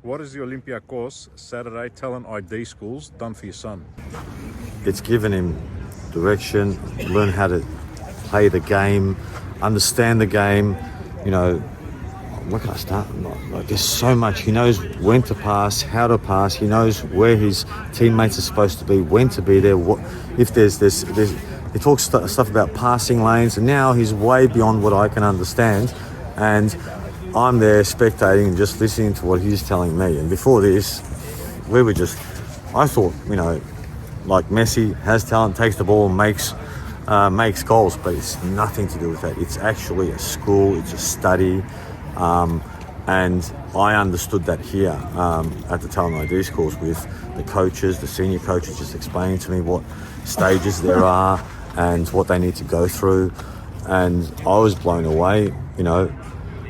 What is the Olympiacos Saturday Talent ID Schools done for your son? It's given him direction, learn how to play the game, understand the game. You know, where can I start? Like, there's so much. He knows when to pass, how to pass. He knows where his teammates are supposed to be, when to be there. What if there's he talks stuff about passing lanes, and now he's way beyond what I can understand, and I'm there spectating and just listening to what he's telling me. And before this, I thought, like Messi has talent, takes the ball and makes goals, but it's nothing to do with that. It's actually a school, it's a study, and I understood that here at the Talent ID schools with the coaches, the senior coaches just explaining to me what stages there are and what they need to go through, and I was blown away.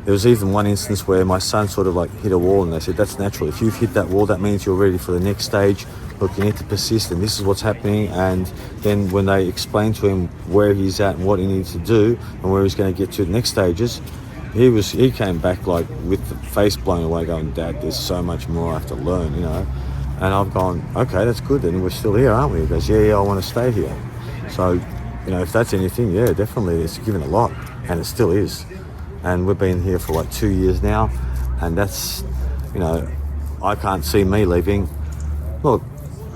There was even one instance where my son sort of like hit a wall, and they said, that's natural. If you've hit that wall, that means you're ready for the next stage. Look, you need to persist, and this is what's happening. And then when they explained to him where he's at and what he needs to do and where he's going to get to the next stages, he came back like with the face blown away going, Dad, there's so much more I have to learn, And I've gone, okay, that's good, then we're still here, aren't we? He goes, yeah, I want to stay here. So, if that's anything, yeah, definitely it's given a lot, and it still is. And we've been here for like 2 years now, and that's, I can't see me leaving. Look,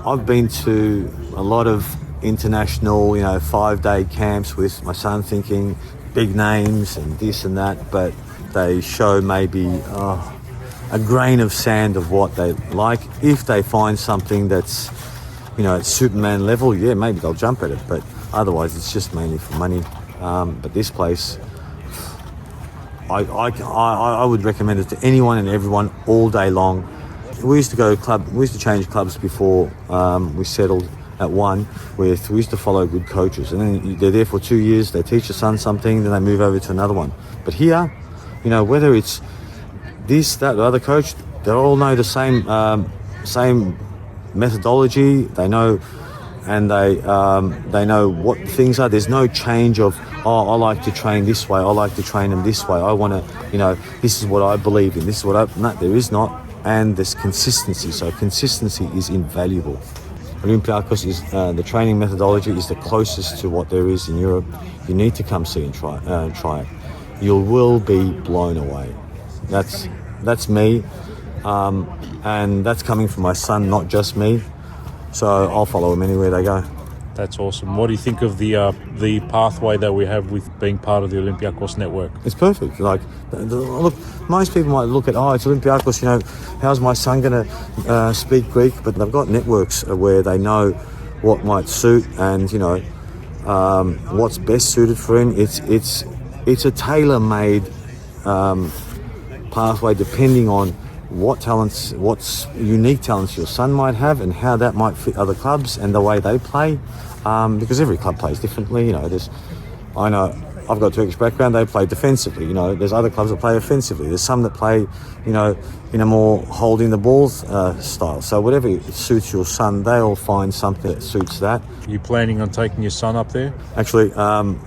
I've been to a lot of international, 5-day camps with my son, thinking big names and this and that, but they show maybe a grain of sand of what they like. If they find something that's, at Superman level, yeah, maybe they'll jump at it, but otherwise it's just mainly for money. But this place, I would recommend it to anyone and everyone all day long. We used to change clubs before we settled at one. We used to follow good coaches, and then they're there for 2 years, they teach your son something, then they move over to another one. But here, whether it's this, that, the other coach, they all know the same methodology. They know, and they know what things are. There's no change of, I like to train this way, I like to train them this way, I want to, this is what I believe in, this is what no, there is not. And there's consistency, so consistency is invaluable. Olympiacos is, the training methodology is the closest to what there is in Europe. You need to come see and try it. You will be blown away. That's me, and that's coming from my son, not just me. So I'll follow them anywhere they go. That's awesome. What do you think of the pathway that we have with being part of the Olympiacos network? It's perfect. Like, look, most people might look at, it's Olympiacos, how's my son going to speak Greek? But they've got networks where they know what might suit and, what's best suited for him. It's a tailor-made pathway depending on what unique talents your son might have and how that might fit other clubs and the way they play, because every club plays differently. I know I've got a Turkish background, they play defensively. There's other clubs that play offensively. There's some that play, in a more holding the ball style. So whatever suits your son, they'll find something that suits that. Are you planning on taking your son up there? Actually,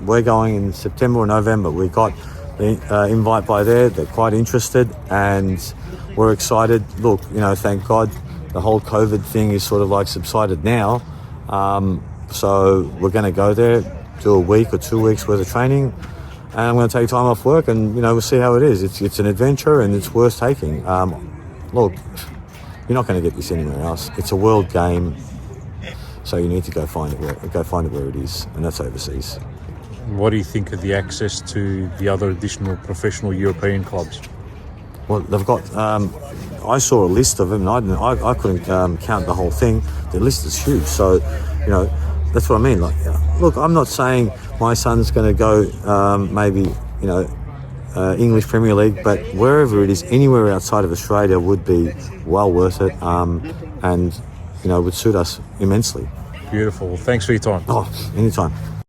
we're going in September or November. We got the invite by there. They're quite interested, and we're excited. Look, thank God the whole COVID thing is sort of like subsided now. So we're going to go there, do a week or 2 weeks worth of training, and I'm going to take time off work, and we'll see how it is. It's an adventure, and it's worth taking. Look, you're not going to get this anywhere else. It's a world game, so you need to go find it where it is, and that's overseas. What do you think of the access to the other additional professional European clubs? Well, they've got. I saw a list of them. And I couldn't count the whole thing. The list is huge. So, that's what I mean. Like, look, I'm not saying my son's going to go maybe English Premier League, but wherever it is, anywhere outside of Australia would be well worth it, and would suit us immensely. Beautiful. Well, thanks for your time. Oh, anytime.